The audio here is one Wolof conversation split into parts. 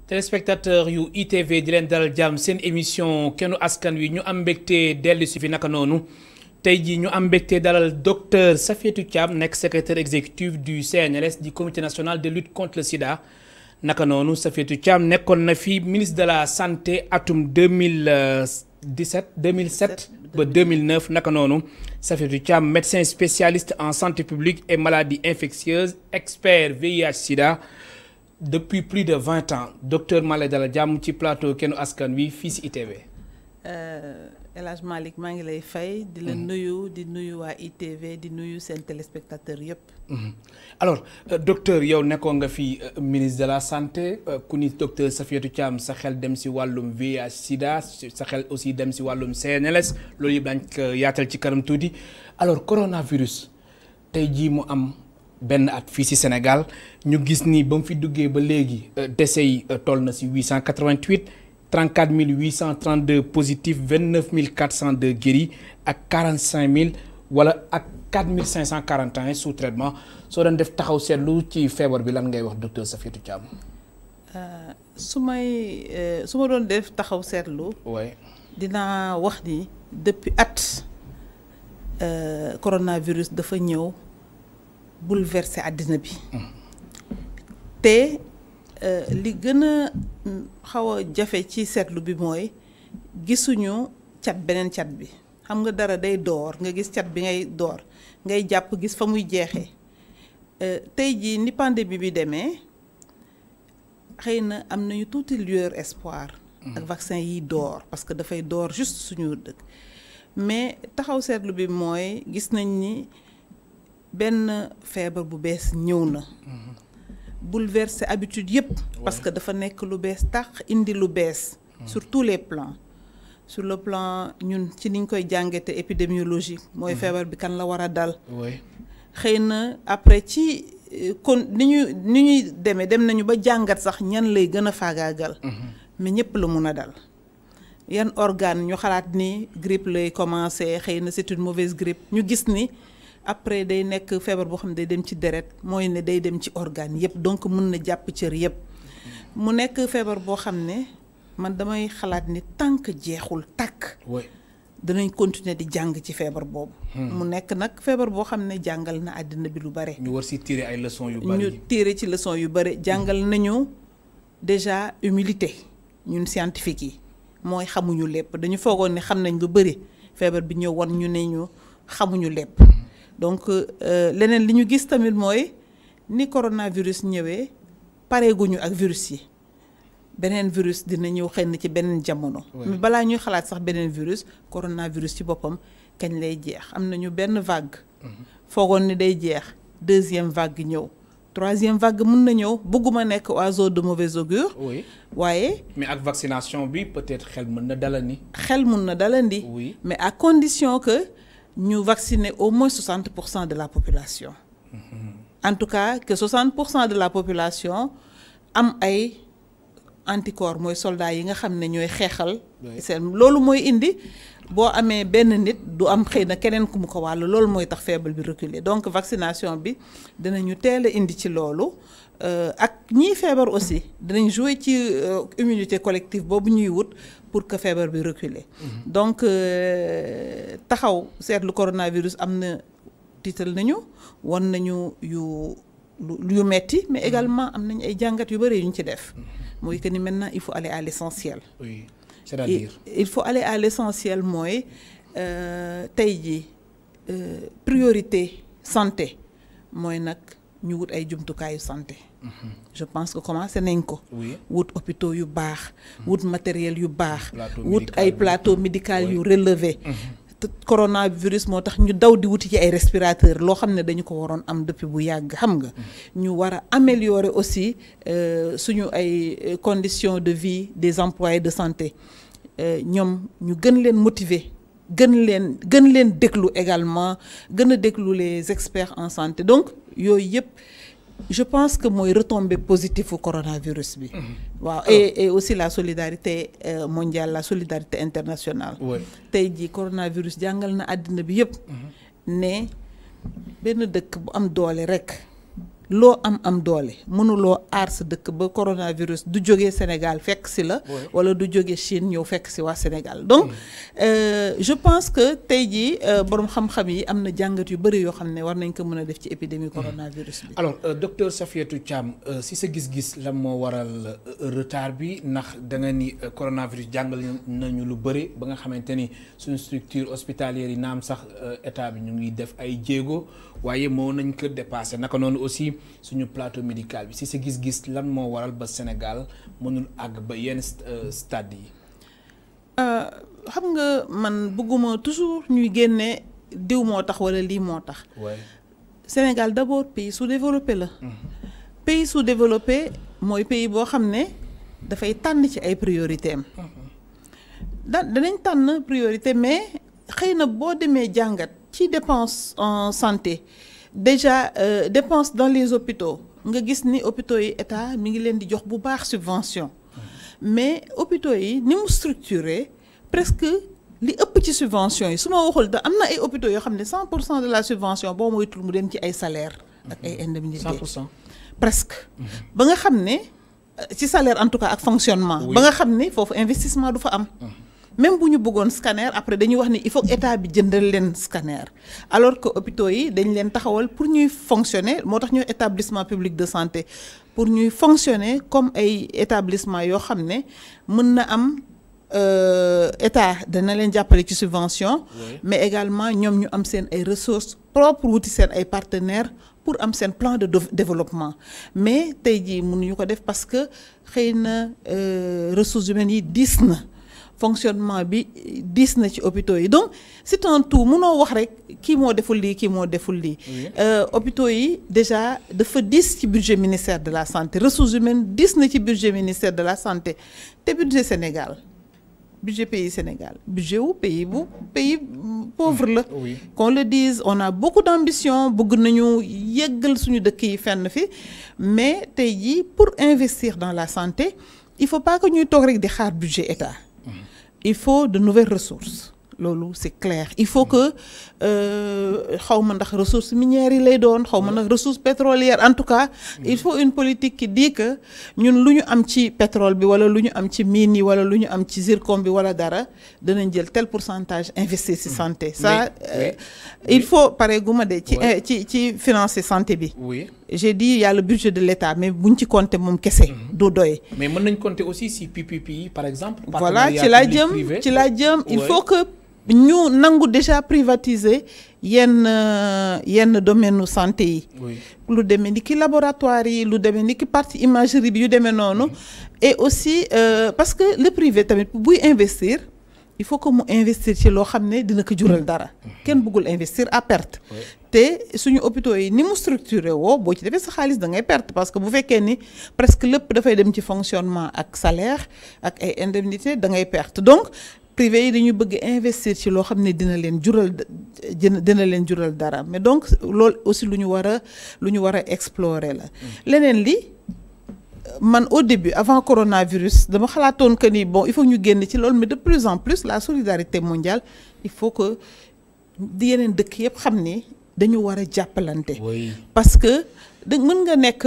téléspectateur yu ITV di leen dalal jàmm seen émission kennu askan wi ñu am mbégte dellu si fi naka noonu tey jii ñu am mbégte dalal docteur Safiétou Thiam nekk secrétaire exécutif du CNRS du comité national de lutte contre le sida naka noonu Safiétou Thiam nekkoon na fi ministre de la santé atum 2007 ba 2009 naka noonu Safiétou Thiam médecin spécialiste en santé publique et maladies infectieuses expert VIH sida depuis plus de 20 ans docteur Malé dalal jàmm ci plateau kennu askan wi fii si ITV. El Hadj Malick maa ngi lay fay. di la nuyu di nuyu waa ITV di nuyu seen téléspectateurs yëpp. alors docteur yow nekkoon nga fi ministre de la santé ku ni docteur Safiétou Thiam sa xel dem si wàllum VIH sida sa xel aussi dem si wàllum CNRS loolu yëpp dañ ko yaatal ci kanam tuuti alors coronavirus tey jii mu am. benn at fii ci Sénégal ñu gis ni ba mu fi duggee ba léegi décès yi toll na ci 888 34 832 positifs 29 402 guéris ak 45 000 wala ak 4 541 sous traitement soo doon def taxaw seetlu ci feebar bi lan ngay wax docteur Safiétou Thiam. su ma doon def taxaw seetlu. oui dinaa wax ni depuis at coronavirus dafa ñëw. bouleversé àddina bi te li gën a xaw a jafe ci seetlu bi mooy gisuñu beneen cat bi xam nga dara day door nga gis cat bi ngay door ngay jàpp gis fa muy jeexee tey jii ni pandémie bi demee xëy na am nañu tuuti lueur espoir ak vaccin yi door parce que dafay door juste suñu dëkk mais taxaw seetlu bi mooy gis nañ ni benn feebar bu bees ñëw na bouleverser habitude yëpp parce que dafa nekk lu bees tax indi lu bees sur tous les plans sur le plan ñun ci niñ koy jàngate épidémiologique mooy feebar bi kan la war a dal xëy na après ci kon ni ñuy demee dem nañu ba jàngat sax ñan lay gën a faagaagal mais ñëpp la mun a dal yan organe ñu xalaat ni grippe lay commencé xëy na c'est une mauvaise grippe ñu gis ni après day nekk feebar boo xam ne day dem ci deret mooy ne day dem ci organe yëpp donc mun na jàpp cër yëpp mu nekk feebar boo xam ne man damay xalaat ni tant que jeexul tàkk danañ continuer di jàng ci feebar boobu mu nekk nag feebar boo xam ne jàngal na àddina bi lu bare ñu war si tirer ay leçons yu bari ñu tirer ci leçons yu bare jàngal nañu déjà humilité ñun scientifique yi mooy xamuñu lépp dañu foogoon ne xam nañ lu bari feebar bi ñëw won ñu ne ñu xamuñu lépp donc leneen li ñu gis tamit mooy ni coronavirus ñëwee pareeguñu ak virus yi beneen virus dina ñëw xëy na ci beneen jamono. mais balaa ñuy xalaat sax beneen virus coronavirus ci boppam kañ lay jeex am nañu benn vague. foogoon ni day jeex deuxième vague ñëw troisième vague mun na ñëw bëgguma nekk oiseau de mauvais augure. oui waaye. mais ak vaccination bi peut-être xel mën na dalandi. xel mun na dalandi. oui mais à condition que. ñu vacciner au moins 60% de la population. En tout cas que 60% de la population am ay anticorps mooy soldats yi nga xam ne ñooy xeexal. seen loolu mooy indi boo amee benn nit du am xëy na keneen ku mu ko wàll loolu mooy tax feebar bi reculer donc vaccination bi dinañu teel a indi ci loolu ak ñiy feebar aussi dinañ jouer ci immunité collective boobu ñuy wut. pour que feebar bi reculer donc taxaw seetlu coronavirus am na tiital nañu won nañu yu metti mais également am nañu ay jàngat yu bëri yu ñu ci def mooy que ni maintenant il faut aller à l'essentiel. oui c'est-à-dire il faut aller à l'essentiel mooy tey jii priorité santé mooy nag ñu wut ay jumtukaayu santé. je pense que commencé nañ ko. wut hôpitaux yu baax. wut matériel yu baax. wut ay plateau médical yu relevé. coronavirus moo tax ñu daw di wuti ci ay respirateur loo xam ne dañu ko waroon am depuis bu yàgg xam nga. ñu war a améliorer aussi suñu ay conditions de vie des employés de santé ñoom ñu gën leen motiver. gën leen déglu également gën a déglu les experts en santé donc yooyu yëpp je pense que mooy retombée positive au coronavirus bi. waaw et aussi la solidarité mondiale la solidarité internationale. tey jii coronavirus jàngal na àddina bi yëpp. ne benn dëkk bu am doole rek loo am doole mënuloo aar sa dëkk ba coronavirus du jógee Sénégal fekk si la wala du jógee Chine ñëw fekk si waa Sénégal donc je pense que tey jii borom xam-xam yi am na jàngat yu bëri yoo xam ne war nañ ko mën a def ci épidémie coronavirus bi. Alors docteur Safiatou Thiam si sa gis-gis lan moo waral retard bi ndax da nga ni coronavirus jàngal nañu lu bëri ba nga xamante ni suñu structure hospitalière yi naam sax état bi ñu ngi def ay jéego waaye moo nañ ko dépassé naka noonu aussi suñu plateau médical bi si sa gis-gis lan moo waral ba Sénégal mënul àgg ba yenn stade yi. xam nga man bëgguma toujours ñuy génne diw moo tax wala lii moo tax. Sénégal d'abord pays sous-développé la. Pays sous-développé mooy pays boo xam ne dafay tànn ci ay priorité am. danañ tànn priorité mais xëy na boo demee jàngat ci dépense en santé déjà dépense dans les hôpitaux nga gis ni hôpitaux yi état mi ngi leen di jox bu baax subvention mais hôpitaux yi ni mu structuré presque li ëpp ci subvention yi su ma waxul da am na ay hôpitaux yoo xam ne 100% de la subvention boo moytul mu dem ci ay salaire ak ay indemnité 100% presque ba nga xam ne ci salaire en tout cas ak fonctionnement ba nga xam ne foofu investissement du fa am même bu ñu bëggoon scanner après dañuy wax ni il faut que état bi jëndal leen scanner alors que hôpitaux yi dañ leen taxawal pour ñuy fonctionner moo tax ñuy établissement public de santé pour ñuy fonctionner comme ay établissement yoo xam ne mën na am état dana leen jàppale ci subvention mais également ñoom ñu am seen ay ressources propres wuti seen ay partenaires pour am seen plan de développement mais tey jii mënuñu ko def parce que xëy na ressources humaines yi diis na fonctionnement bi diis na ci hôpitaux yi donc c'est un tout mënoo wax rek kii moo deful lii kii moo deful lii hôpitaux yi déjà dafa diis ci budget ministère de la santé ressources humaines diis na ci budget ministère de la santé te budget Sénégal budget pays Sénégal budget wu pays pauvre la qu'on le dise on a beaucoup d'ambition bëgg nañu yeggal suñu dëkk yi fenn fi mais tey jii pour investir dans la santé il faut pas que ñuy toog rek di xaar budget état il faut de nouvelles ressources loolu c'est clair il faut que xaw ma ndax ressources minières yi lay doon xaw ma ndax ressources pétrolières en tout cas il faut une politique qui dit que ñun lu ñu am ci pétrole bi wala lu ñu am ci mine yi wala lu ñu am ci zircon bi wala dara danañ jël tel pourcentage investir ci santé ça il faut pare guma de ci financer santé bi j'ai dit il y a le budget de l'État mais buñ ci compter moom kese du doy mais mën nañ compter aussi si PPP par exemple voilà ci laa jëm il faut que ñu nangu déjà privatiser yenn domaine santé yi lu demee ni ki laboratoire yi lu demee ni ki partie imagerie bi yu demee noonu et aussi parce que le privé tamit buy investir il faut que mu investir ci loo xam ne dina ko jural dara kenn bëggul investir à perte te suñu hôpitaux yi ni mu structuré woo boo ci defee sa xaalis da ngay perte parce que bu fekkee ni presque lépp dafay dem ci fonctionnement ak salaire ak ay indemnité da ngay perte donc privé yi dañu bëgg investir ci loo xam ne dina leen jural dara mais donc loolu aussi lu ñu war a explorer la leneen li man au début avant coronavirus dama xalaatoon que ni bon il faut ñu génn ci loolu mais de plus en plus la solidarité mondiale il faut que yeneen dëkk yëpp xam ni dañu war a jàppalante parce que mën nga nekk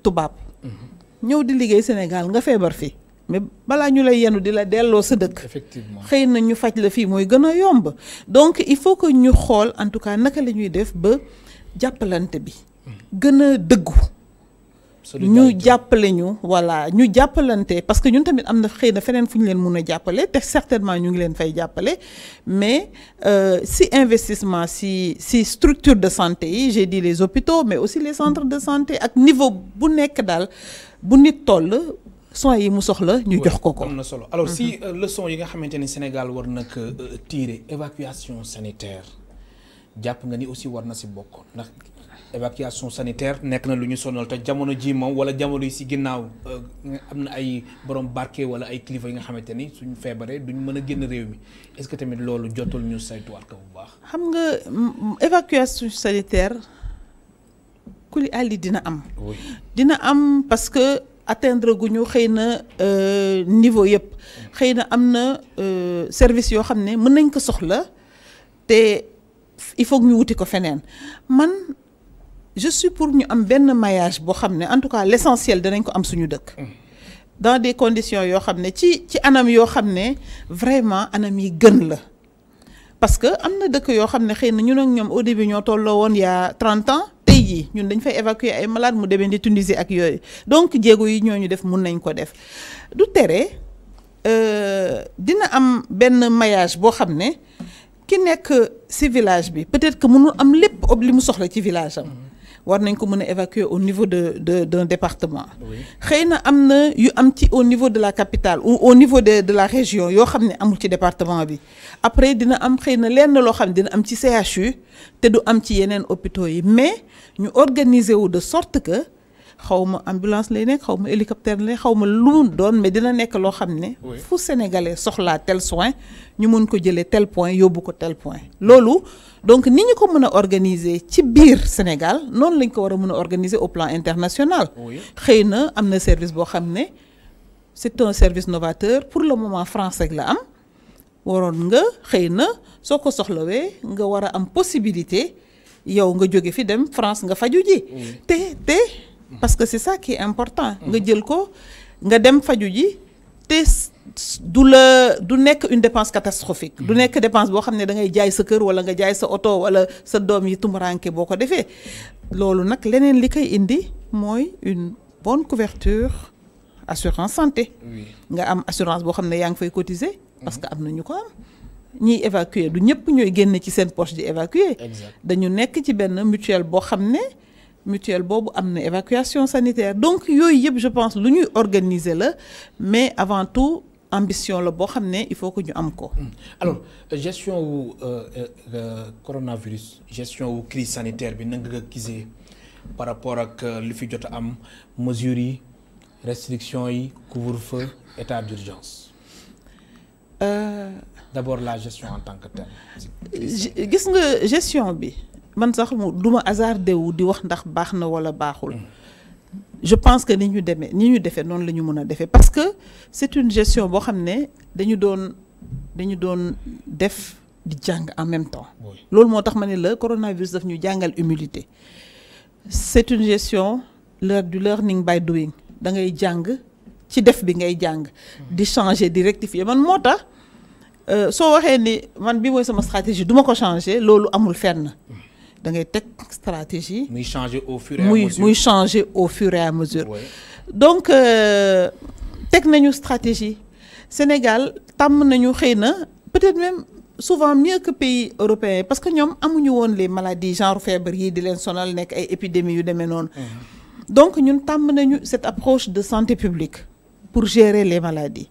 tubaab ñëw di liggéey Sénégal nga feebar fi mais balaa ñu lay yenu di la delloo sa dëkk effectivement xëy na ñu faj la fii mooy gën a yomb donc il faut que ñu xool en tout cas naka la ñuy def ba jàppalante bi gën a dëggu ñu jàppale ñu voilà ñu jàppalante parce que ñun tamit am na xëy na feneen fu ñu leen mun a jàppale te certainement ñu ngi leen fay jàppale mais si investissement si structure de santé yi j'ai dit les hôpitaux mais aussi les centres de santé ak niveau bu nekk daal bu nit toll soins yi mu soxla ñu jox ko. am na solo alors si leçon yi nga xamante ni Sénégal war na ko tirer évacuation sanitaire jàpp nga ni aussi war na si bokk ndax évacuation sanitaire nekk na lu ñu sonal te jamono ji moom wala jamono yi si ginnaaw am na ay borom barke wala ay kilifa yi nga xamante ni suñu feebaree duñ mën a génn réew mi est-ce que tamit loolu jotul ñu saytuwaat ko bu baax. xam nga évacuation sanitaire kuli àlli dina am. dina am parce que atteindre gu ñu xëy na niveau yëpp xëy na am na service yoo xam ne mën nañ ko soxla te il faut ñu wuti ko feneen man. je suis pour ñu am benn maillage boo xam ne en tout cas l'essentiel danañ ko am suñu dëkk. dans des conditions yoo xam ne ci anam yoo xam ne vraiment anam yi gën la. parce que am na dëkk yoo xam ne xëy na ñun ak ñoom au début ñoo tolloo woon il y a 30 ans tey jii ñun dañ fay évacuer ay malades mu demee di Tunisie ak yooyu donc jéego yi ñooñu def mun nañ ko def du tere dina am benn maillage boo xam ne ki nekk ci village bi peut-être que mënul am lépp li mu soxla ci village am. war nañ ko mën a évacuer au niveau d'un département. xëy na am na yu am ci au niveau de la capitale ou au niveau de la région yoo xam ne amul ci département bi après dina am xëy na lenn loo xam ne dina am ci CHU te du am ci yeneen hôpitaux yi mais ñu organiser wu de sorte que xaw ma ambulance lay nekk xaw ma hélicoptère lay xaw ma lu mu doon mais dina nekk loo xam ne. fu sénégalais soxlaa tel soin ñu mun ko jëlee tel point yóbbu ko tel point loolu. donc ni ñu ko mën a organiser ci biir Sénégal noonu lañ ko war a mën a organiser au plan international. xëy na am na service boo xam ne c'est un service novateur pour le moment français la am waroon nga xëy na soo ko soxlawee nga war a am possibilité yow nga jóge fi dem France nga faju ji. te parce que c'est ça qui est important. nga jël ko nga dem faju ji te. du nekk une dépense catastrophique du nekk dépense boo xam ne da ngay jaay sa kër wala nga jaay sa oto wala sa doom yi tumuranke boo ko defee loolu nag leneen li koy indi mooy une bonne couverture assurance santé nga am assurance boo xam ne yaa ngi fay cotiser parce que am na ñu ko am ñiy évacuer du ñëpp ñooy génn ci seen poche di évacuer dañu nekk ci benn mutuelle boo xam ne mutuelle boobu am na évacuation sanitaire donc yooyu yëpp je pense lu ñuy organiser la mais avant tout ambition la boo xam ne il faut que ñu am ko. alors gestion wu coronavirus gestion wu crise sanitaire bi nanga nga gisee par rapport ak li fi jot a am mesures yi restrictions yi couvre-feu état d'urgence. D'abord la gestion en tant que telle. gis nga gestion bi man sax du ma hasardé wu di wax ndax baax na wala baaxul. je pense que ni ñu defee noonu la ñu mën a defee parce que c'est une gestion boo xam ne dañu doon def di jàng en même temps. loolu moo tax ma ne la coronavirus daf ñu jàngal humilité. c'est une gestion du learning by doing da ngay jàng ci def bi ngay jàng. di changer di rectifier man moo tax soo waxee ni man bi mooy sama stratégie du ma ko changer loolu amul fenn. da ngay teg stratégie. muy changer au fur et à mesure muy changer au fur et à mesure. donc teg nañu stratégie Sénégal tàmm nañu xëy na peut-être même souvent mieux que pays européens parce que ñoom amuñu woon les maladies genre feebar yi di leen sonal nekk ay épidémies yu demee noonu. donc ñun tàmm nañu cette approche de santé publique pour gérer les maladies.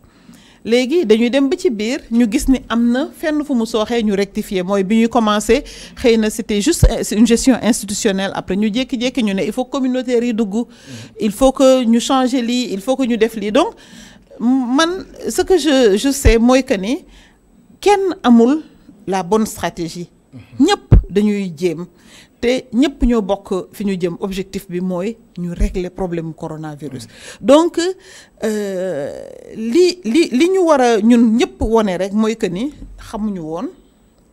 léegi dañuy dem ba ci biir ñu gis ni am na fenn fu mu sooxee ñu rectifier mooy bi ñuy commencer xëy na c'était juste une gestion institutionnelle après ñu jékki-jékki ñu ne il faut communautaire yi dugg il faut que ñu changer lii il faut que ñu def lii donc man ce que je sais mooy que ni kenn amul la bonne stratégie ñëpp dañuy jéem te ñëpp ñoo bokk fi ñu jëm objectif bi mooy ñu régler problème coronavirus donc li ñu war a ñun ñëpp wone rek mooy que ni xamuñu woon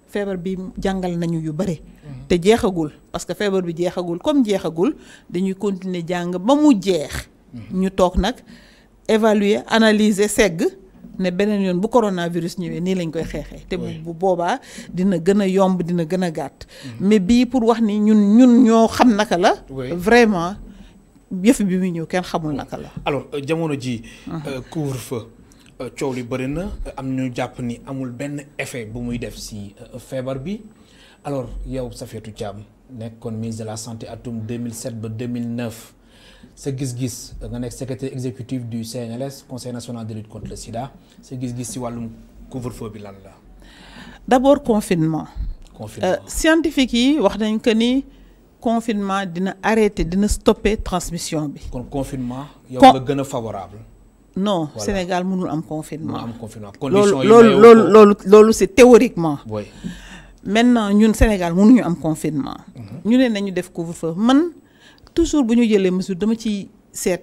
feebar bi jàngal nañu yu bare te jeexagul parce que feebar bi jeexagul comme jeexagul dañuy continuer jàng ba mu jeex ñu toog nag évaluer analyser segg ne beneen yoon bu coronavirus ñëwee nii lañ koy xeexee te bu boobaa dina gën a yomb dina gën a gàtt mais bii pour wax ni ñun ñoo xam naka la vraiment yëf bi muy ñëw kenn xamul naka la alors jamono ji couvre-feu coow li bëri na am ñu jàpp ni amul benn effet bu muy def ci feebar bi alors yow Safiatou Thiam nekkoon ministre de la santé atum 2007 ba 2009 sa gis-gis nga nekk secrétaire exécutif du CNLS Conseil national de lutte contre le sida sa gis-gis ci wàllum couvre-feu bi lan la. d'abord confinement. scientifique yi wax nañ que ni confinement dina arrêter dina stopper transmission bi. kon confinement. yow nga gën a favorable. non voilà. Sénégal mënul am confinement. am confinement conditions yi loolu c'est théoriquement. oui. maintenant ñun Sénégal mënuñu am confinement. ñu ne nañu def couvre-feu man. toujours bu ñu jëlee mesure dama ci seet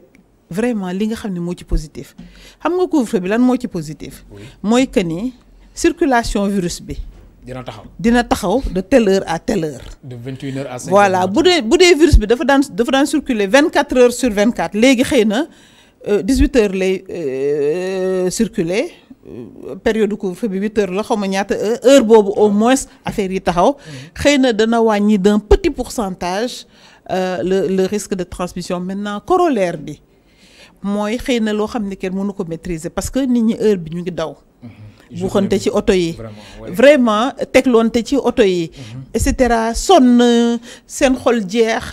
vraiment li nga xam ne moo ci positif xam nga couvre-feu bi lan moo ci positif mooy que ni circulation virus bi dina taxaw de telle heure à telle heure. de 21h à 5h. voilà bu dee virus bi dafa daan circuler 24 heures sur 24 léegi xëy na 18h lay circuler période couvre-feu bi 8h la xaw ma ñaata heure boobu au moins affaire yi taxaw. xëy na dana wàññi d'un petit pourcentage le risque de transmission. Maintenant corollaire bi mooy xëy na loo xam ne kenn mënu ko maîtriser parce que nit ñi heure bi ñu ngi daw. buuxante ci oto yi vraiment tegloonte ci oto yi et cetera sonn seen xol jeex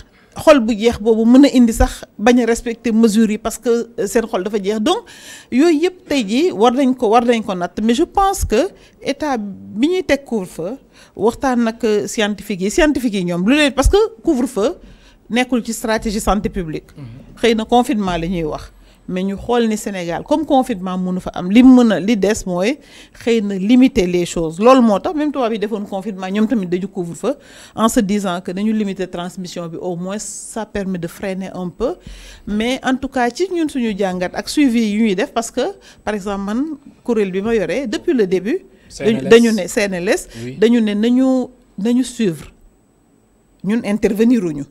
xol bu jeex boobu mën a indi sax bañ a respecter mesures yi parce que seen xol dafa jeex donc yooyu yëpp tey jii war nañ ko natt mais je pense que état bi ñuy teg couvre-feu waxtaan nag scientifique yi ñoom lu leen parce que couvre-feu nekkul ci stratégie santé publique xëy na confinement la ñuy wax mais ñu xool ni Sénégal comme confinement mënu fa am li des mooy xëy na limiter les choses loolu moo tax même tubaab yi defoon confinement ñoom tamit dañu couvre-feu en se disant que dañu limiter transmission bi au moins ça permet de freiner un peu mais en tout cas ci ñun suñu jàngat ak suivi yu ñuy def parce que par exemple man kuréel bi ma yoree depuis le début dañu ne CNLS dañu ne nañu suivre ñun intervenir uñu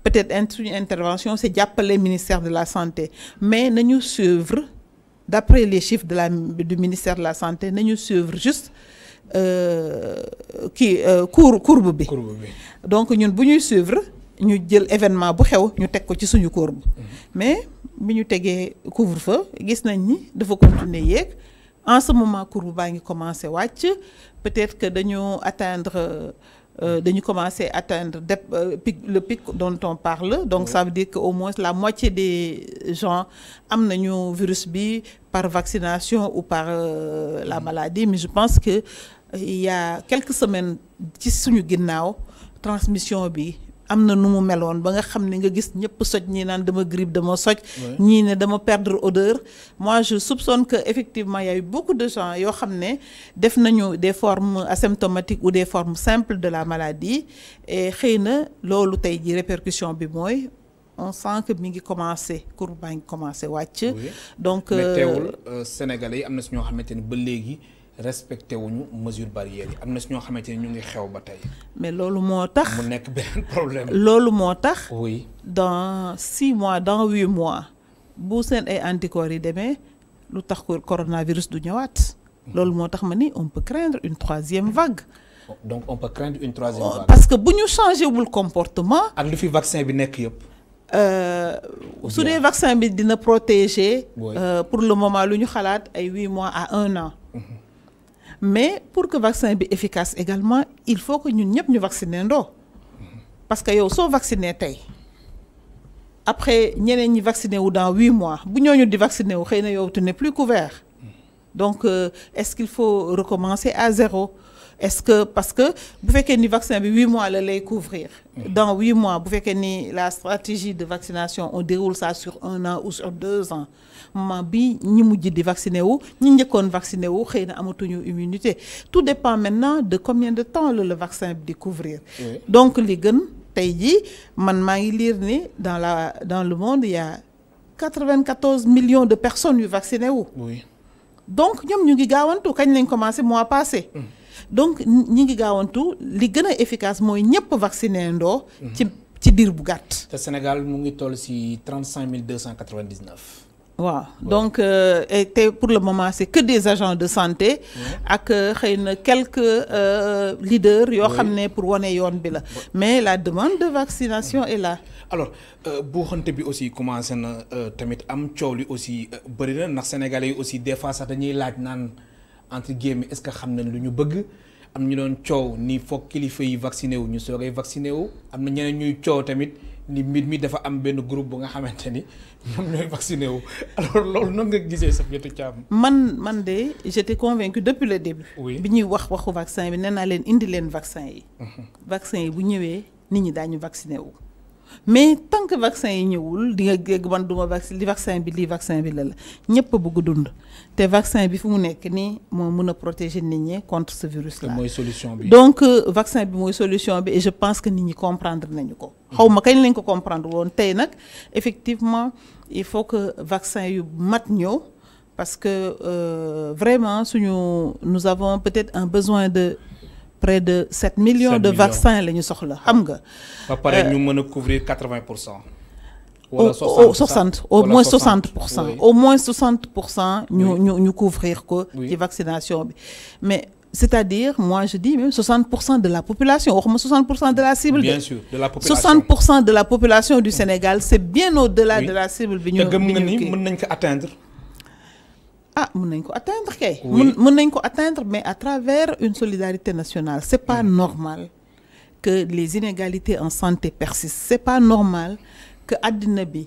peut-être suñu intervention c'est jàppale ministère de la santé mais nañu suivre d'après les chiffres du ministère de la santé nañu suivre juste courbe bi donc ñun bu ñuy suivre ñu jël événement bu xew ñu teg ko ci suñu courbe mais bi ñu tegee couvre-feu gis nañ ni dafa continuer yéeg en ce moment courbe baa ngi commencer wàcc peut-être que dañu commencer atteindre le pic dont on parle donc ça veut dire que au moins la moitié des gens am nañu virus bi par vaccination ou par la maladie mais je pense que il y a quelques semaines ci suñu ginnaaw transmission bi am na nu mu meloon ba nga xam ne nga gis ñëpp soj ñii naan dama grippe dama soj ñii ne dama perdre odeur moi je soupçonne que effectivement il y a eu beaucoup de gens yoo xam ne def nañu des formes asymptomatiques ou des formes simples de la maladie et xëy na loolu tey ji répercussion bi mooy on sent que mi ngi commencé courbe baa ngi commencé wàcc donc mais teewul Sénégalais yi am na si ñoo xamante ni ba léegi respecté wuñu mesure barrière yi am na si ñoo xamante ni ñu ngi xew ba tey. mais loolu moo tax mu nekk benn problème. loolu moo tax. oui dans 6 mois dans 8 mois bu seen ay anticorps yi demee lu tax coronavirus du ñëwaat. loolu moo tax ma ni on peut craindre une 3e vague. donc on peut craindre une 3e vague. parce que bu ñu changé wul comportement. ak lu fi vaccin bi nekk yëpp. su dee vaccin bi dina protéger. pour le moment lu ñu xalaat ay 8 mois à 1 an. mais pour que vaccin bi efficace également il faut que ñun ñëpp ñu vacciner ndoo parce que yow soo vacciner tey après ñeneen ñi vacciner wu dans 8 mois bu ñooñu di vacciner wu xëy na yow tu n'es plus couvert donc est-ce qu'il faut recommencer à zéro est-ce que parce que bu fekkee ni vaccin bi 8 mois la lay couvrir dans 8 mois bu fekkee ni la stratégie de vaccination on déroule ça sur 1 an ou sur 2 ans moment bi ñi mujj di vacciné wu ñi njëkkoon vacciné wu xëy na amatuñu immunité tout dépend maintenant de combien de temps le vaccin bi di couvrir donc li gën tey jii man maa ngi lire ni dans le monde il y a 94 millions de personnes yu vacciné wu donc ñoom ñu ngi gaawantu kañ lañ commencé mois passé donc ñi ngi gaawantu li gën a efficace mooy ñëpp vacciné ndoo ci diir bu gàtt te Sénégal mu ngi toll ci 35 299 waaw donc te pour le moment c'est que des agents de santé ak xëy na quelques leaders yoo xam ne pour wane yoon bi la mais la demande de vaccination est là. alors buuxante bi aussi commencé na tamit am coow li aussi bëri na ndax sénégalais yi aussi des fois sax dañuy laaj naan entre guillemets est-ce que xam nañ lu ñu bëgg am ñu doon coow ni foog kilifa yi vacciné wu ñu soogay vacciné wu am na ñeneen ñuy coow tamit ni mbir mi dafa am benn groupe bu nga xamante ni ñoom ñooy vacciné wu alors loolu nan nga gisee Safiatou Thiam. man de j'étais convaincue depuis le début. bi ñuy waxu vaccin bi nee naa leen indi leen vaccin yi. vaccin yi bu ñëwee nit ñi daañu vacciné wu. mais tant que vaccin yi ñëwul di nga dégg man duma vaccin li vaccin bi lii vaccin bi la ñëpp a bëgg dund te vaccin bi fu mu nekk nii moo mën a protéger nit ñi contre ce virus là. mooy solution bi. donc vaccin bi mooy solution bi et je pense que nit ñi comprendre nañu ko. xaw ma kañ lañ ko comprendre woon tey nag effectivement il faut que vaccin yu mat ñëw parce que vraiment nous avons peut-être un besoin de près de 7 millions de vaccins la ñu soxla xam nga. ba pare ñu mën a couvrir 80%. au moins 60%. Oui. Au moins 60% ñu couvrir ko ci vaccination bi mais c'est-à-dire moi je dis même 60% de la population waxuma 60% de la cible. Bien sûr, de la population. 60% de la population du Sénégal c'est bien au-delà de la cible bi ñu. te gëm nga ni mën nañ ko atteindre. ah mën nañ ko atteindre kay. mën nañ ko atteindre mais à travers une solidarité nationale c'est pas normal que les inégalités en santé persistent c'est pas normal que àddina bi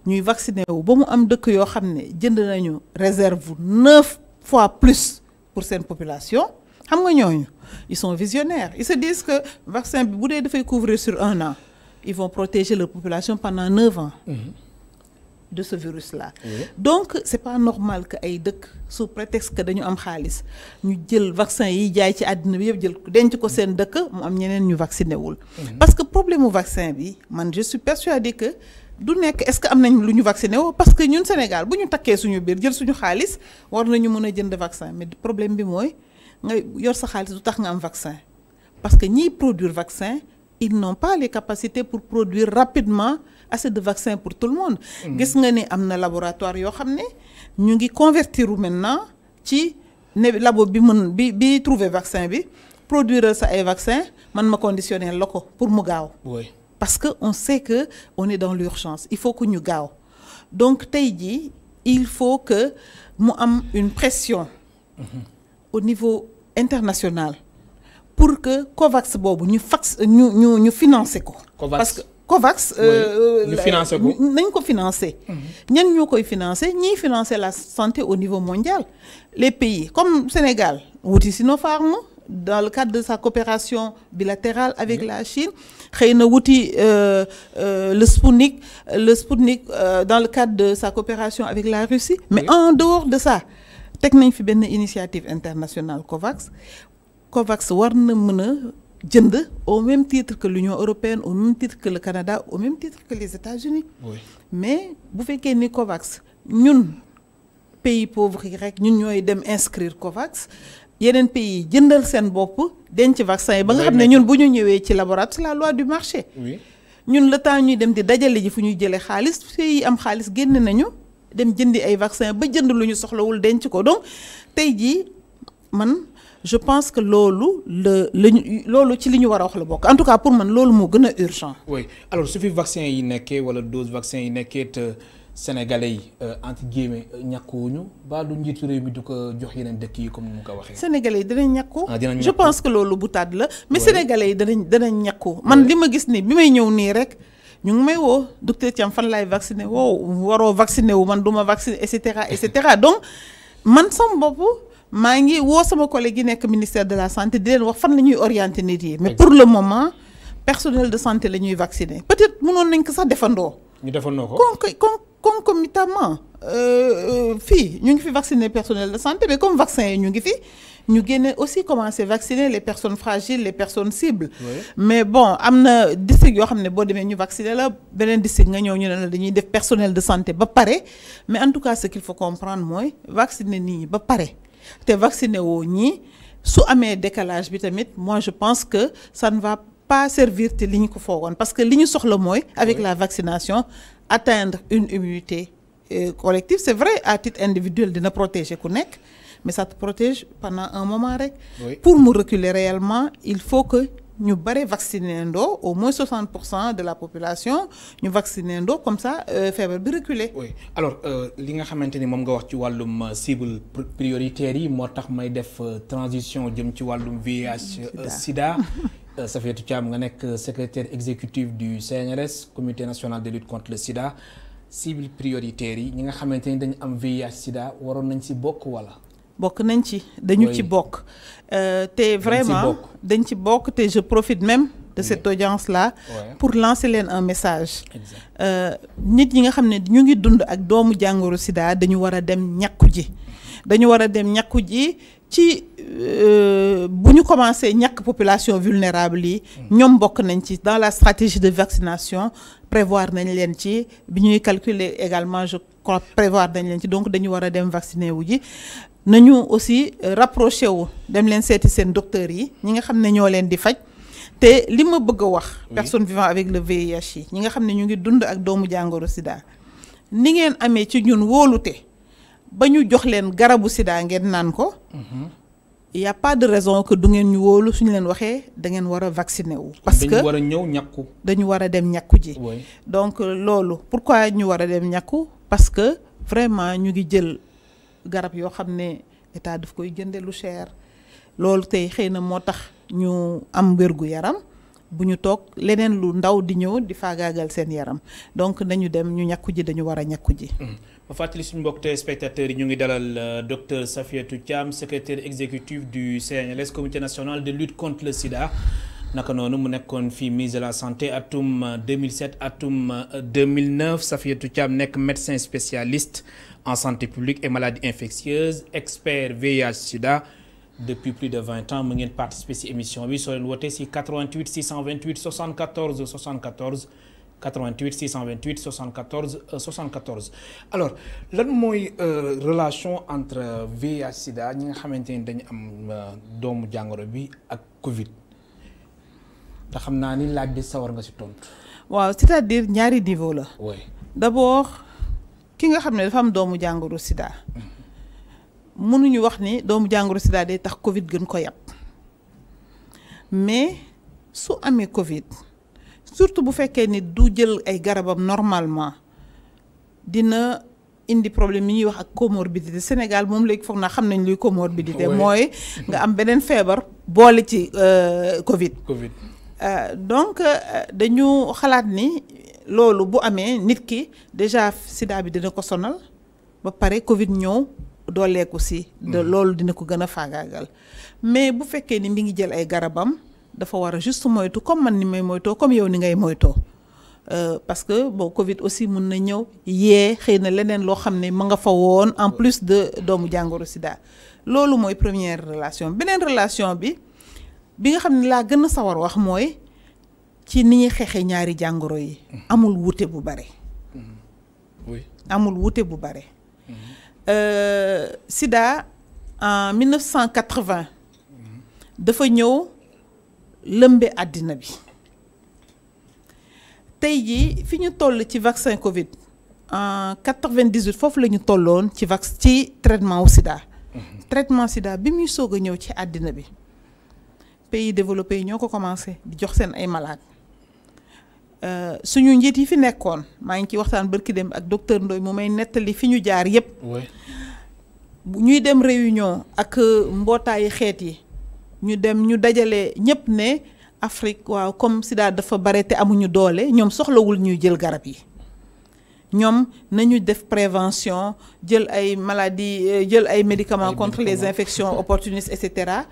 ñuy vacciner wu ba mu am dëkk yoo xam ne jënd nañu réserve 9 fois plus pour seen population xam nga ñooñu ils sont visionnaires ils se disent que vaccin bi bu dee dafay couvrir sur 1 an ils vont protéger leur population pendant 9 ans. De ce virus-là. Donc c'est pas normal que ay dëkk sous prétexte que dañu am xaalis ñu jël vaccin yi jaay ci àddina bi yëpp jël denc ko seen dëkk mu am ñeneen ñu vacciné wul. Parce que problème mu vaccin bi man je suis persuadée que du nekk est-ce que am nañ lu ñu vacciné woo parce que ñun Sénégal bu ñu takkee suñu biir jël suñu xaalis war nañu mën a jënd vaccin mais problème bi mooy nga yor sa xaalis du tax nga am vaccin parce que ñiy produire vaccin ils n'ont pas les capacités pour produire rapidement assez de vaccins pour tout le monde. gis nga ni am na laboratoire yoo xam ne ñu ngi convertir maintenant ci ne labo bi mën bi trouver vaccin bi produire sa ay vaccin man ma conditionner la ko pour mu gaaw. Oui. Parce que on sait que on est dans l'urgence il faut que ñu gaaw donc tey jii il faut que mu am une pression au niveau international pour que COVAX boobu ñu financer ko. parce que COVAX. ñu financer ko nañ ko financer. ñan ñoo koy financer ñiy financer la santé au niveau mondial les pays comme Sénégal wuti Sinopharm dans le cadre de sa coopération bilatérale avec la Chine xëy na wuti le Sputnik dans le cadre de sa coopération avec la Russie mais en dehors de ça teg nañ fi benn initiative internationale COVAX war na mën a jënd au même titre que l'Union européenne au même titre que le Canada au même titre que les États-Unis mais bu fekkee ni COVAX ñun pays pauvres yi rek ñun ñooy dem inscrire COVAX yeneen pays jëndal seen bopp denc vaccin yi ba nga xam ne ñun bu ñu ñëwee ci laboratoire c'est la loi du marché ñun le temps ñuy dem di dajale ji fu ñuy jëlee xaalis pays am xaalis génn nañu dem jëndi ay vaccin ba jënd lu ñu soxlawul denc ko donc tey jii man je pense que loolu loolu ci li ñu war a wax la bokk en tout cas pour man loolu moo gën a urgent. oui alors su fi vaccin yi nekkee wala dose vaccin yi nekkee te sénégalais yi entre guillemets ñàkkuwuñu ba du njiitu réew mi du ko jox yeneen dëkk yi comme ni mu ko waxee. sénégalais yi dinañ ñàkku. je pense que loolu boutade la. mais sénégalais yi danañ ñàkku. man li ma gis ni bi may ñëw nii rek ñu ngi may woo docteur Thiam fan laay vacciné waroo vacciné wu man du ma vacciné et cetera donc man sama bopp. maa ngi woo sama collègue yi nekk ministère de la santé di leen wax fan la ñuy orienter nit yi mais pour le moment personnel de santé la ñuy vacciner peut-être mënoon nañ ko sax defandoo. ñu defandoo ko concomitamment fii ñu ngi fi vacciner personnel de santé mais comme vaccin yi ñu ngi fi ñu génne aussi commencer vacciner les personnes fragiles les personnes cibles. mais bon am na district yoo xam ne boo demee ñu vacciner la beneen district nga ñëw ñu ne la dañuy def personnel de santé ba pare mais en tout cas ce qu'il faut comprendre mooy vacciner nit ñi ba pare. te vacciné woo ñii su amee décalage bi tamit moi je pense que ça ne va pas servir te li ñu ko foogoon parce que li ñu soxla mooy avec la vaccination atteindre une immunité collective c'est vrai à titre individuel dina protéger ku nekk mais ça te protège pendant un moment rek pour mu reculer réellement il faut que ñu bare vacciner ndoo au moins 60% de la population ñu vacciner ndoo comme ça feebar bi reculer. oui alors li nga xamante ni moom nga wax ci wàllum cible prioritaire yi moo tax may def transition jëm ci wàllum VIH sida Safiatou Thiam nga nekk secrétaire exécutif du CNRS comité national de lutte contre le sida cible prioritaire yi ñi nga xamante ni dañu am VIH sida waroon nañ ci bokk wala. bokk nañ ci dañu ci bokk te vraiment dañ ci bokk te je profite même de cette audience là pour lancer leen un message nit ñi nga xam ne ñu ngi dund ak doomu jàngoro sida dañu war a dem ñàkku ji ci bu ñu commencé ñàkk population vulnérable yi ñoom bokk nañ ci dans la stratégie de vaccination prévoir nañ leen ci bi ñuy calculer également je crois prévoir nañ leen ci donc dañu war a dem vacciner wu ji nañu aussi rapproché wu dem leen seeti seen docteurs yi ñi nga xam ne ñoo leen di faj te li ma bëgg a wax personnes vivant avec le VIH yi ñi nga xam ne ñu ngi dund ak doomu jàngoro sida ni ngeen amee ci ñun wóolute ba ñu jox leen garabu sida ngeen naan ko il y a pas de raison que du ngeen ñu wóolu suñu leen waxee da ngeen war a vacciner wu parce que dañu war a ñëw ñàkku dañu war a dem ñàkku ji donc loolu pourquoi ñu war a dem ñàkku parce que vraiment ñu ngi jël garab yoo xam ne état daf koy jënde lu cher loolu tey xëy na moo tax ñu am wérgu yaram bu ñu toog leneen lu ndaw di ñëw di faagaagal seen yaram donc nañu dem ñu ñàkku ji dañu war a ñàkku ji ba fàttali suñu mbokk téléspectateurs yi ñu ngi dalal docteur Safiatou Thiam secrétaire exécutif du CNLS comité national de lutte contre le sida naka noonu mu nekkoon fii ministre de la santé atum 2007 atum 2009 Safiatou Thiam nekk médecin spécialiste en santé publique et maladies infectieuses expert VIH sida depuis plus de 20 ans mu ngeen participer ci émission bi soo leen wootee ci 88 628 74 74 88 628 74 74 alors lan mooy relation entre VIH sida ñi nga xamante ni dañu am doomu jàngoro bi ak Covid te xam naa ni laaj bi sawar nga ci tontu. waaw c'est-à-dire ñaari niveau la. oui d'abord ki nga xam ne dafa am doomu jàngoro sida mënuñu wax ni doomu jàngoro sida day tax Covid gën ko yàpp mais su amee Covid. surtout bu fekkee ni du jël ay garabam normalement dina indi problème yi ñuy wax ak comorbidité Sénégal moom léegi foog naa xam nañ luy comorbidité mooy nga am beneen feebar boole ci Covid. Donc dañu xalaat ni loolu bu amee nit ki déjà sida bi dina ko sonal ba pare Covid ñëw dooleeku si. loolu dina ko gën a faagaagal mais bu fekkee ni mi ngi jël ay garabam. dafa war a juste moytu comme man ni may moytoo comme yow ni ngay moytoo parce que bon Covid aussi mun na ñëw yee xëy na leneen loo xam ne ma nga fa woon en plus de doomu jàngoro sida loolu mooy première relation beneen relation bi nga xam ne laa gën a sawar wax mooy ci ni ñuy xeexee ñaari jàngoro yi amul wuute bu bare amul wuute bu bare sida en 1980 dafa ñëw lëmbe àddina bi tey jii fi ñu toll ci vaccin Covid en 98 foofu la ñu tolloon ci traitement wu sida. traitement sida bi muy soog a ñëw ci àddina bi pays développés yi ñoo ko commencé di jox seen ay malades suñu njiit yi fi nekkoon maa ngi ci waxtaan barki dem ak docteur Ndoye mu may nettali fi ñu jaar yépp ñuy dem réunion ak mbootaayu xeet yi. ñu dajale ñëpp ne Afrique waaw comme sida dafa bare te amuñu doole ñoom soxlawul ñuy jël garab yi ñoom nañu def prévention jël ay maladies jël ay médicaments contre les infections opportunistes et cetera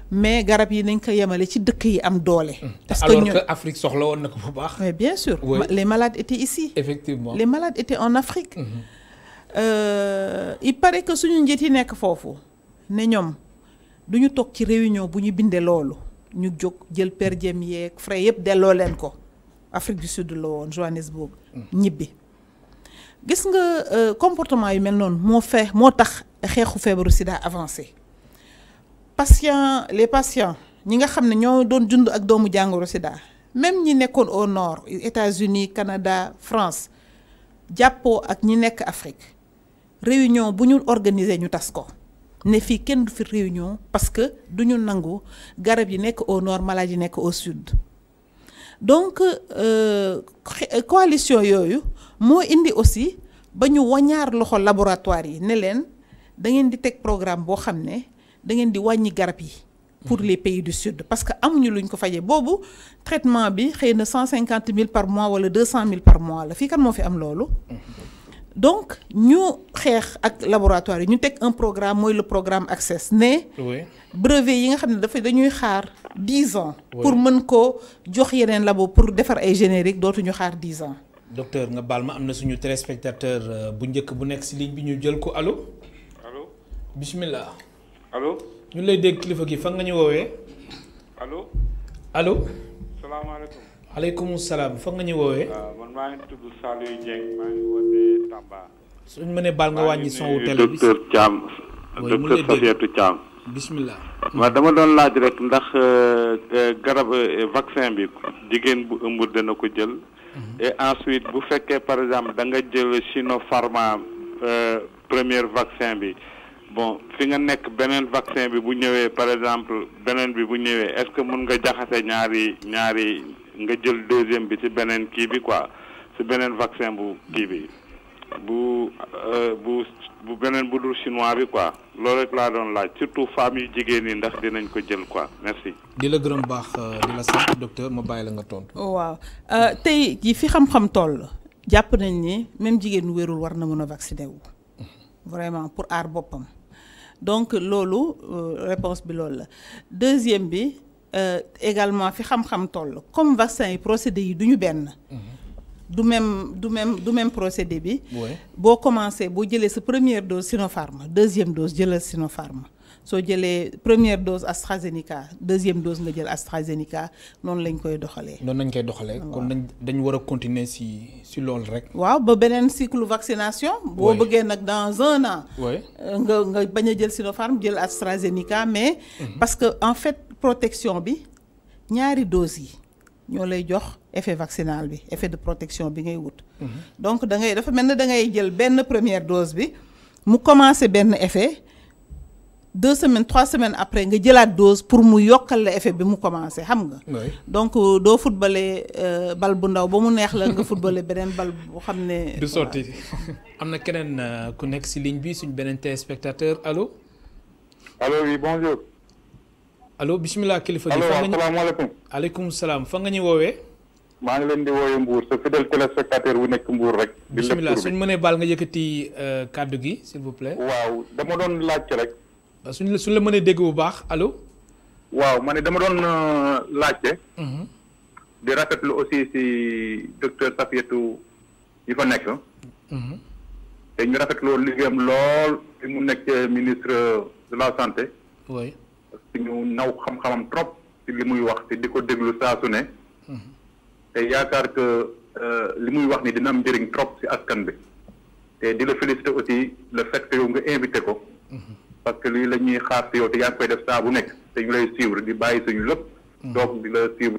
mais garab yi nañ ko yemale ci dëkk yi am doole. parce que alors que Afrique soxla woon na ko bu baax. mais bien sûr les malades étaient ici. effectivement les malades étaient en Afrique. Il paraît que suñu njiit yi nekk foofu ne ñoom. du ñu toog ci réunion bu ñu bindee loolu ñu jóg jël per diem yeeg frais yëpp delloo leen ko Afrique du Sud la woon Johannesburg ñibbi gis nga comportement yu mel noonu moo tax xeexu feebaru sida avancé les patients ñi nga xam ne ñoo doon dund ak doomu jàngoro sida même ñi nekkoon au nord États-Unis Canada France jàppoo ak ñi nekk Afrique réunion bu ñu organiser ñu tas ko ne fii kenn du fi réunion parce que du ñu nangu garab yi nekk au nord malade yi nekk au sud donc coalition yooyu moo indi aussi ba ñu wañaar loxo laboratoire yi ne leen da ngeen di teg programme boo xam ne da ngeen di wàññi garab yi pour les pays du sud parce que amuñu luñ ko fajee boobu traitement bi xëy na 150 000 par mois wala 200 000 par mois la fii kan moo fi am loolu donc ñu xeex ak laboratoire yi ñu teg un programme mooy le programme Access ne brevet yi nga xam ne dañuy xaar 10 ans pour mën ko jox yeneen labo pour defar ay générique dootuñu xaar 10 ans docteur nga baal ma am na suñu téléspectateur bu njëkk bu nekk ci ligne bi ñu jël ko allo bismillah allo ñu lay dégg kilifa gi fan nga ñu woowee. allo. allo. salaamaaleykum. aleykum salaam fan nga ñu woowee. waaw man maa ngi tudd Saliou Dieng maa ngi wootee Tamba. suñ mënee baal nga wàññi son wu télé bi. docteur Thiam. docteur Safiatou Thiam. bismillah. waaw dama doon laaj rek ndax garab vaccin bi jigéen bu ëmb dana ko jël. et ensuite bu fekkee par exemple da nga jël Sinopharm premier vaccin bi bon fi nga nekk beneen vaccin bi bu ñëwee par exemple beneen bi bu ñëwee est-ce que mun nga jaxase ñaari nga jël deuxième bi ci beneen kii bi quoi ci beneen vaccin bu kii bi bu beneen bu dul chinois bi quoi loolu rek laa doon laaj surtout femmes yu jigéen ñi ndax dinañ ko jël quoi merci. di la gërëm baax di la sant docteur ma bàyyi la nga tontu. waaw tey jii fi xam-xam toll jàpp nañ ni même jigéen wérul war na mën a vacciner wu vraiment pour aar boppam donc loolu réponse bi loolu la deuxième bi également fi xam-xam toll comme vaccin yi procédé yi du ñu benn. du même procédé bi. boo commencé boo jëlee sa première dose Sinopharm deuxième dose jëlal Sinopharm soo jëlee première dose AstraZeneca deuxième dose nga jël AstraZeneca noonu lañ koy doxalee. noonu lañ koy doxalee. kon dañ war a continuer si loolu rek. waaw ba beneen cycle vaccination. boo bëggee nag dans 1 an. nga bañ a jël Sinopharm jël AstraZeneca mais. parce que en fait protection bi ñaari doses yi ñoo lay jox effet vaccinal bi effet de protection bi ngay wut. donc dafa mel ne da ngay jël benn première dose bi mu commencé benn effet 2 semaines 3 semaines après nga jëlaat dose pour mu yokkal la effet bi mu commencé xam nga. donc doo footballé bal bu ndaw ba mu neex la nga footballé beneen bal bu xam ne. du sotti am na keneen ku nekk ci ligne bi suñ beneen téléspectateur allo. allo oui bonjour. allo bisimilah kilifa gi. allo asalaamaaleykum. aleykum salaam fa nga ñu woowee. maa ngi leen di woowee Mbour sa fidèle téléspectateur bu nekk Mbour rek. bisimilah suñ mënee baal nga yëkkati kàddu gi s'il vous plaît. waaw dama doon laajte rek. suñ la mënee dégg bu baax allo. waaw ma ne dama doon laajte. di rafetlu aussi si docteur Safiatou yi fa nekk. te ñu rafetlu liggéeyam lool fi mu nekk ministre de la santé. oui. parce que ñu naw xam-xamam trop ci li muy wax te di ko déglu saa su ne. te yaakaar que li muy wax ni dina am njëriñ trop ci askan bi. te di la féliciter aussi le fait que yow nga invité ko. parce que lii la ñuy xaar ci yow te yaa ngi koy def saa bu nekk te ñu lay suivre di bàyyi suñu lépp. donc di la suivre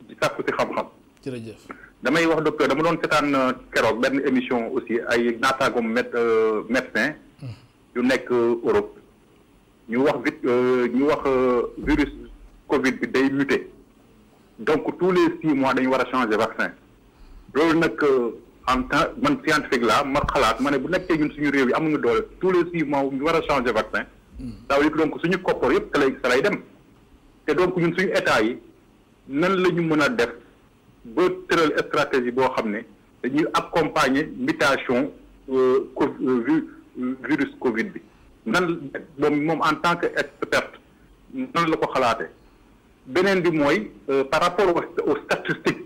di sàkku ci xam-xam. jërëjëf. damay wax docteur dama doon seetaan keroog benn émission aussi ay naataangoom médecin yu nekk Europe ñu wax virus Covid bi day muté donc tous les 6 mois dañu war a changer vaccin loolu nag en tant man scientifique la ma xalaat ma ne bu nekkee ñun suñu réew yi amuñu doole tous les 6 mois ñu war a changer vaccin ça veut dire que donc suñu koppar yëpp sa lay dem te donc ñun suñu état yi nan la ñu mën a def ba tëral stratégie boo xam ne dañuy accompagner mutation virus Covid bi nan moom en tant que expert nan la ko xalaatee beneen bi mooy par rapport aux statistiques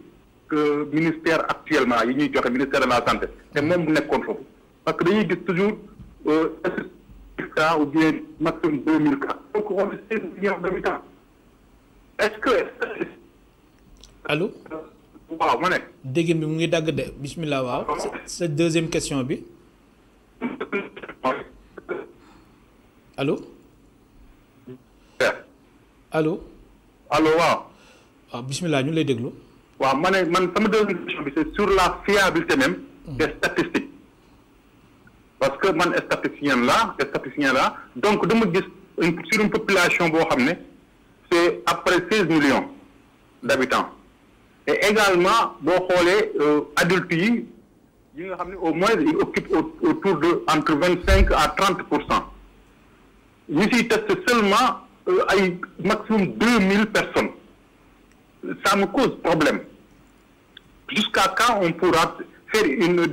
que ministère actuellement yi ñuy joxe ministère de la santé te moom nekkoon foofu parce que dañuy gis toujours cas ou bien maximum 2000 cas donc on est 16 millions d'habitants est-ce que allo. waaw ma ne. dégg bi mu ngi dagg de bismillah waaw. sa deuxième question bi. allo. allo. allo waaw. waaw bismillah ñu lay déglu. waaw ma ne man sama deuxième question bi c'est sur la fiabilité même des statistiques parce que man statisticien la donc dama gis sur une population boo xam ne c'est après 16 millions d'habitants et également boo xoolee adultes yi nga xam ne au moins ils occupent autour de entre 25 à 30%. ñu siy tester seulement ay maximum 2000 personnes ça me cause problème jusqu'à quand on pourra faire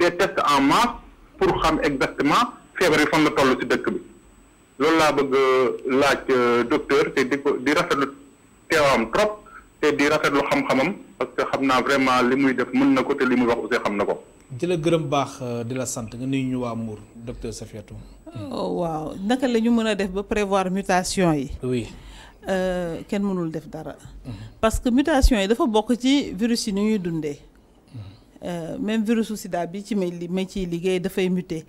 des tests en masse pour xam exactement feebar yi fan la toll ci dëkk bi loolu laa bëgg laaj docteur te di rafetlu teewam trop te di rafetlu xam-xamam parce que xam naa vraiment li muy def mën na ko te li muy wax aussi xam na ko. di la gërëm baax di la sant nga nuyu ñu waa Mbour docteur Safiatou. waaw naka la ñu mën a def ba prévoir mutation yi. oui. kenn mënul def dara. parce que mutation yi dafa bokk ci virus yi ni ñuy dundee. même virusu sida bi ci may ciy liggéey dafay muter.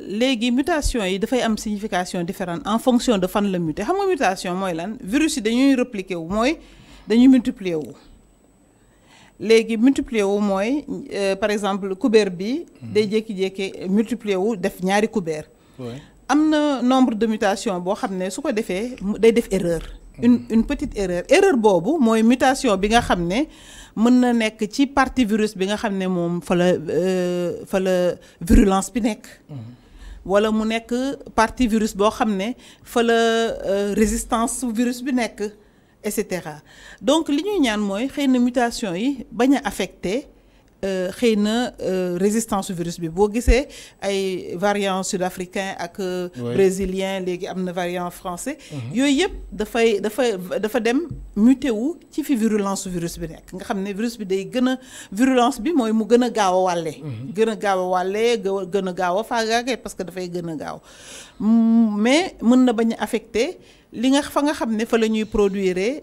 léegi mutation yi dafay am signification différente en fonction de fan la muter xam nga mutation mooy lan virus yi dañuy répliquer wu mooy dañuy multiplier wu. léegi multiplier wu mooy par exemple couvert bi day jékki-jékki multiplier wu def ñaari couvert. am na nombre de mutation boo xam ne su ko defee day def erreur. une petite erreur boobu mooy mutation bi nga xam ne mën na nekk ci partie virus bi nga xam ne moom fa la virulence bi nekk. wala mu nekk partie virus boo xam ne fa la résistance virus bi nekk et cetera donc li ñuy ñaan mooy xëy na mutation yi bañ a affecté xëy na résistance virus bi boo gisee ay variant sud-africain ak brésilien léegi am na variant français yooyu yëpp dafa dem muté wu ci fi virulence virus bi nekk nga xam ne virus bi day gën a virulence bi mooy mu gën a gaaw a wàlle gën a gaaw a wàlle gën a gaaw a faagaage parce que dafay gën a gaaw mais mën na bañ a affecté li nga fa nga xam ne fa la ñuy produire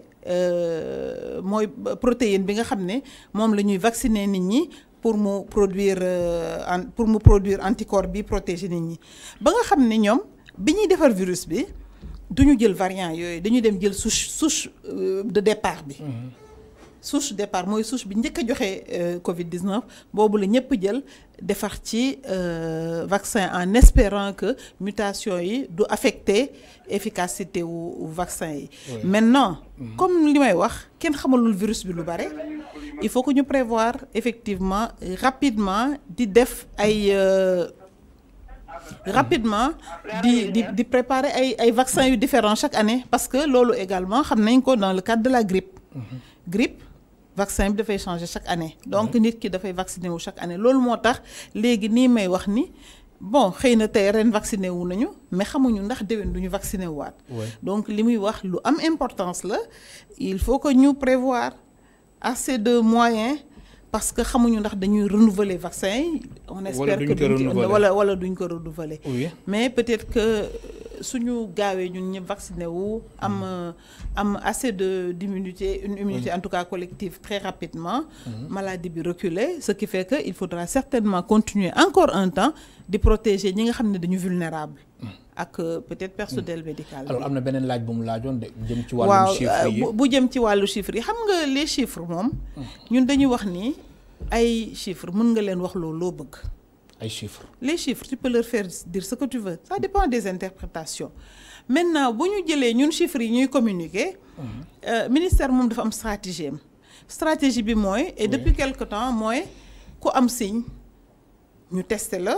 mooy protéine bi nga xam ne moom la ñuy vacciner nit ñi pour mu produire anticorps bi protéger nit ñi ba nga xam ne ñoom bi ñuy defar virus bi duñu jël variant yooyu dañu dem jël souche de départ bi. souche départ mooy souche bi njëkk a joxe Covid-19 boobu la ñëpp jël defar ci vaccin en espérant que mutation yi du affecter efficacité wu vaccin yi. maintenant comme li may wax kenn xamalul virus bi lu bare il faut que ñu prévoir effectivement rapidement di def ay rapidement di préparer ay vaccins yu différents chaque année parce que loolu également xam nañ ko dans le cadre de la grippe. grippe vaccin bi dafay changer chaque année donc nit ki dafay vacciner wu chaque année loolu moo tax léegi nii may wax ni bon xëy na tey ren vacciné wu nañu mais xamuñu ndax déwén duñu vacciné waat donc li muy wax lu am importance la il faut que ñu prévoir assez de moyens parce que xamuñu ndax dañuy renouveler vaccin yi on espère que wala duñ ko renouveler mais peut-être que suñu gaawee ñun ñëpp vacciné wu am assez d'immunité une immunité en tout cas collective très rapidement maladie bi reculer ce qui fait que il faudra certainement continuer encore un temps di protéger ñi nga xam ne dañu vulnérable ak peut-être personnel médical alors am na beneen laaj bu mu laajoon de jëm ci wàllu chiffres yi bu jëm ci wàllu chiffres yi xam nga les chiffres moom ñun dañuy wax ni ay chiffres mën nga leen wax loo bëgg ay chiffres. Les chiffres, tu peux leur faire dire ce que tu veux. Ça dépend des interprétations. Maintenant, si nous avons ñun chiffres yi ñuy communiquer, ministère moom dafa am stratégie. Stratégie bi mooy et depuis quelque temps mooy ku am signe ñu tester la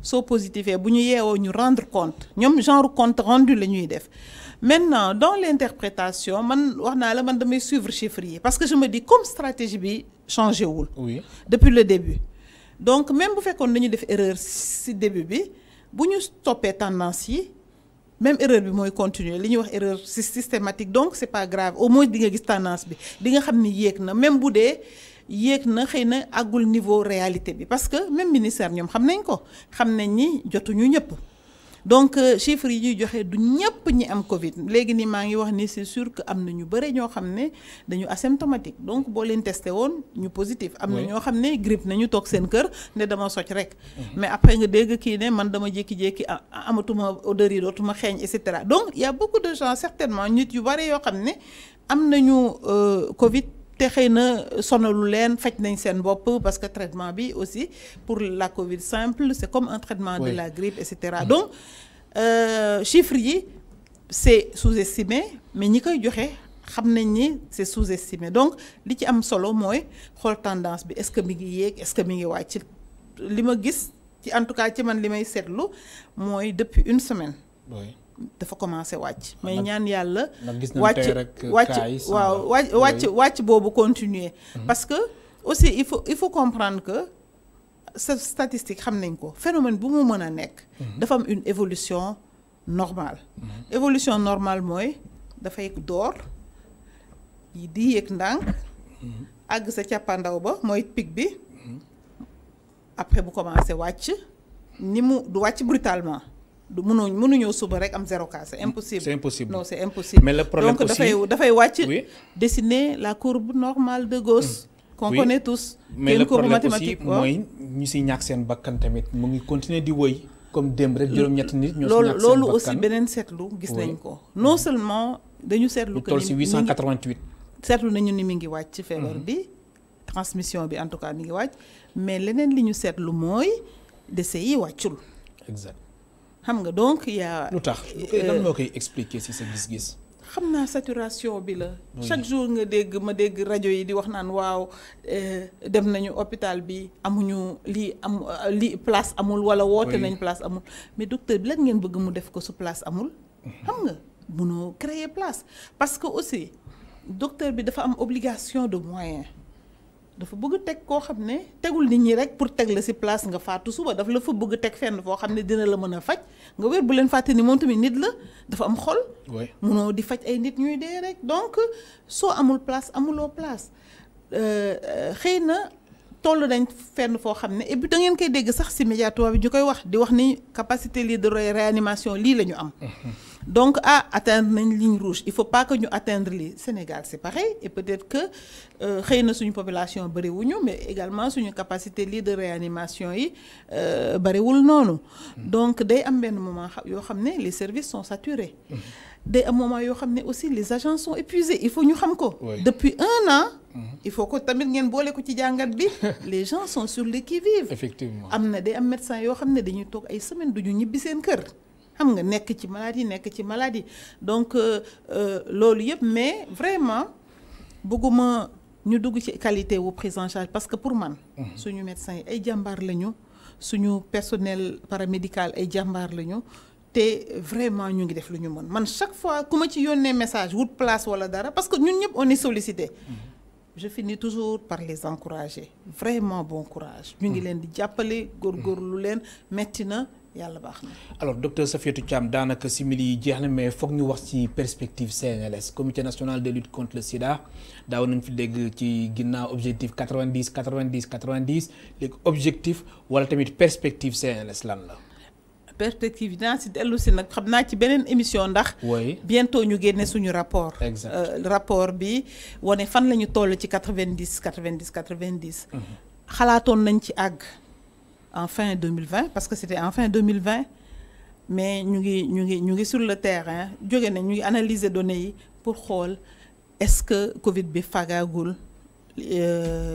soo positifé bu ñu yeewoo ñu rendre compte ñoom genre compte rendu la ñuy def. Maintenant, dans l'interprétation, man wax naa la man damay suivre chiffres yi parce que je me dis comme stratégie bi changé wul. Depuis le début. Donc même bu fekkoon dañu def erreur ci début bi bu ñu toppee tendance yi même erreur bi mooy continuer li ñuy wax erreur systématique donc c'est pas grave au moins di nga gis tendance bi di nga xam ni yéeg na même bu dee yéeg na xëy na àggul niveau réalité bi parce que même ministère ñoom xam nañ ko xam nañ ni jotuñu ñëpp donc chiffres yi ñuy joxe du ñëpp ñi am Covid léegi nii maa ngi wax ni c'est sûr que am na ñu bëre ñoo xam ne dañu asymptomatique donc boo leen testé woon ñu positif am na ñoo xam ne grippe nañu toog seen kër ne dama socc rek mais après nga dégg kii ne man dama jékki-jékki amatuma odeur yi dootuma xeeñ et cetera donc il y a beaucoup de gens certainement nit yu bëre yoo xam ne am nañu Covid te xëy na sonalu leen faj nañ seen bopp parce que traitement bi aussi pour la Covid simple c'est comme un traitement de la grippe et cetera donc chiffres yi c'est sous-estimé mais ñi koy joxe xam nañ ni c'est sous-estimé donc li ci am solo mooy xool tendance bi est-ce que mi ngi yéeg est-ce que mi ngi wàcc li ma gis ci en tout cas ci man li may seetlu mooy depuis une semaine dafa commencé wàcc mais ñaan yàlla wàcc boobu continuer parce que aussi il faut comprendre que cette statistique xam nañ ko phénomène bu mu mën a nekk dafa am une évolution normale évolution normale mooy dafay door di yéeg ndànk àgg sa càppaandaw ba mooy pic bi après bu commencé wàcc ni mu du wàcc brutalement du mënuñoo suba rek am 0 cas c'est impossible. C'est impossible. Non, c'est impossible. Mais le problème donc aussi dafay wàcc oui. dessiner la courbe normale de Gauss qu'on Oui. connaît tous. mais le courbe problème aussi mathématique waaw. mooy ñu si ñàkk seen bakkan tamit mu ngi continuer di wëy comme démb rek juróom-ñetti nit ñoo si ñàkk seen bakkan loolu aussi beneen seetlu gis Oui. nañ ko non seulement dañu seetlu lu que toll si ni 888 seetlu nañu ni mi ngi wàcc ci feebar bi transmission bi en tout cas mi ngi wàcc mais leneen li ñu seetlu mooy décès yi wàccul exact xam nga donc y a lu tax lan moo koy expliquer si sa gis-gis xam naa saturation bi la chaque jour nga ma dégg rajo yi di wax naan waaw dem nañu hôpital bi amuñu lii place amul wala woote Oui. nañ place amul mais docteur bi lan ngeen bëgg mu def ko su place amul xam nga mënoo créer place parce que aussi docteur bi dafa am obligation de moyen dafa bëgg teg koo xam ne tegul nit ñi rek pour teg la ci place nga faatu suba dafa la fa bëgg teg fenn foo xam ne dina la mën a faj nga wér bu leen fàtte ni moom tamit nit la dafa am xol oui munoo di faj ay nit ñuy dee rek donc soo amul place amuloo place xëy na toll nañ fenn foo xam ne et puis da ngeen koy dégg sax ci médiatoire bi ñu koy wax di wax ni capacité lii de réanimation lii la ñu am donc atteindre nañ ligne rouge il faut pas que ñu atteindre lii Sénégal c'est pareil et peut-être que xëy na suñu population bariwuñu mais également suñu capacité lii de réanimation yi bariwul noonu donc day am benn moment yoo xam ne les services sont saturés day am moment yoo xam ne aussi les agents sont épuisés il faut ñu xam ko Oui. depuis 1 an il faut que tamit ngeen boole ko ci jàngat bi les gens sont sur le qui-vive effectivement am na day am médecin yoo xam ne dañuy toog ay semaines duñu ñibbi seen kër xam nga nekk ci maladie donc loolu yëpp mais vraiment bëgguma ñu dugg ci qualité wu prise en charge parce que pour man suñu médecins yi ay jàmbaar lañu suñu personnel paramédical ay jàmbaar lañu te vraiment ñu ngi def lu ñu mën man chaque fois ku ma ci yónnee message wut place wala dara parce que ñun ñëpp on est sollicité je finis toujours par les encourager vraiment bon courage ñu ngi leen di jàppale góorgóorlu leen metti na yàlla baax na. alors docteur Safiatou Thiam daanaka simili yi jeex na mais foog ñu wax ci perspective CNLS comité national de lutte contre le sida daaw nañ fi dégg ci ginnaaw objectif 90 90 90 léegi objectif wala tamit perspective CNLS lan la. perspective yi dinaa si dellu si nag xam naa ci beneen émission ndax. oui bientôt ñu génne suñu rapport. exact rapport bi wane fan la ñu toll ci 90 90 90. xalaatoon nañ ci àgg. en fin 2020 parce que c'était en fin 2020 mais ñu ngi sur le terrain jóge nañ ñu ngi analyser données yi pour xool est-ce que Covid bi fagaagul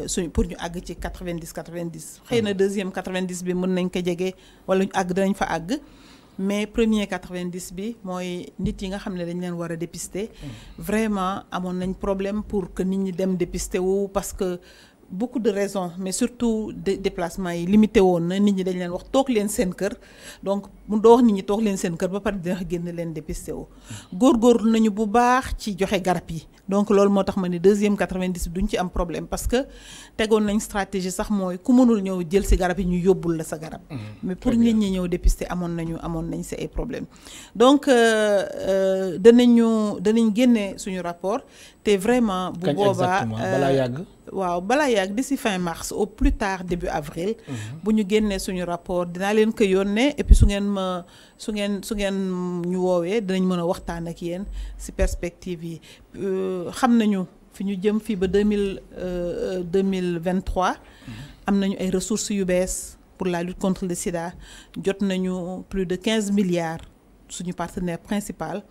suñu pour ñu àgg ci 90 90. xëy na deuxième 90 bi mën nañ ko jege wala ñu àgg dinañ fa àgg mais premier 90 bi mooy nit yi nga xam ne dañ leen war a dépister. vraiment amoon nañ problème pour que nit ñi dem dépister wu parce que. beaucoup de raisons mais surtout déplacement yi limité woon na nit ñi dañ leen wax toog leen seen kër donc mu doo wax nit ñi toog leen seen kër ba pare dina génn leen dépisté wu góorgóorlu nañu bu baax ci joxe garab yi donc loolu moo tax ma ne deuxième 90 bi duñ ci am problème parce que tegoon nañ stratégie sax mooy ku mënul ñëw jël si garab yi ñu yóbbul la sa garab mais pour nit ñi ñëw dépisté amoon nañ si ay problème donc danañ génne suñu rapport te vraiment bu boobaa balaa yàgg waaw balaa yàgg d'ici fin mars au plus tard début avril bu ñu génnee suñu rapport dinaa leen ko yónnee et puis su ngeen ñu woowee dinañ mën a waxtaan ak yéen ci perspective yi xam nañu fi ñu jëm fii ba 2023 am nañu ay ressources yu bees pour la lutte contre le sida jot nañu plus de 15 milliards suñu partenaire principal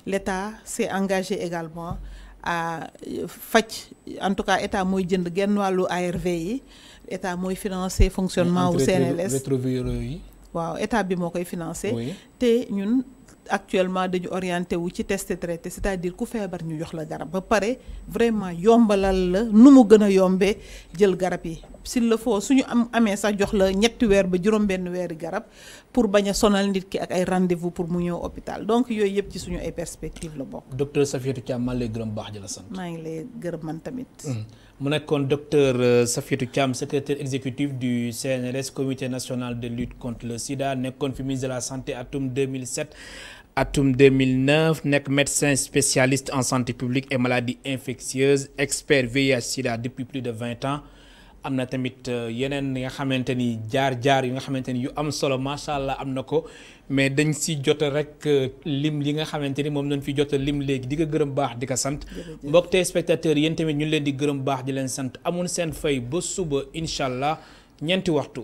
l'État s'est engagé également à faj en tout cas état mooy jënd genn wàllu ARV yi état mooy financer fonctionnement wu CNLS rétroviraux yi waaw état bi moo koy financer te ñun actuellement dañu orienté wu ci test traité c'est-à-dire ku feebar ñu jox la garab ba pare vraiment yombalal la nu mu gën a yombee jël garab yi s'il le faut suñu amee sax jox la 3 weer ba juróom-benn weeri garab pour bañ a sonal nit ki ak ay rendez-vous pour mu ñëw hôpital donc yooyu yëpp ci suñu ay perspectives la bokk. docteur Safiatou Thiam maa ngi lay gërëm baax di la sant. maa ngi lay gërëm man tamit. mu nekkoon docteur Safiatou Thiam secrétaire exécutif du CNRS comité national de lutte contre le sida nekkoon fi ministre de la santé atum 2007 atum 2009 nekk médecin spécialiste en santé publique et maladies infectieuses expert VIH/Sida depuis plus de 20 ans am na tamit yeneen yi nga xamante ni jaar yu nga xamante ni yu am solo macha allah am na ko mais dañ si jot rek lim li nga xamante ni moom lañ fi jot lim léegi di ko gërëm baax di ko sant mbokk téléspectateurs yéen tamit ñu leen di gërëm baax di leen sant amul seen fay ba suba incha allah ñeenti waxtu.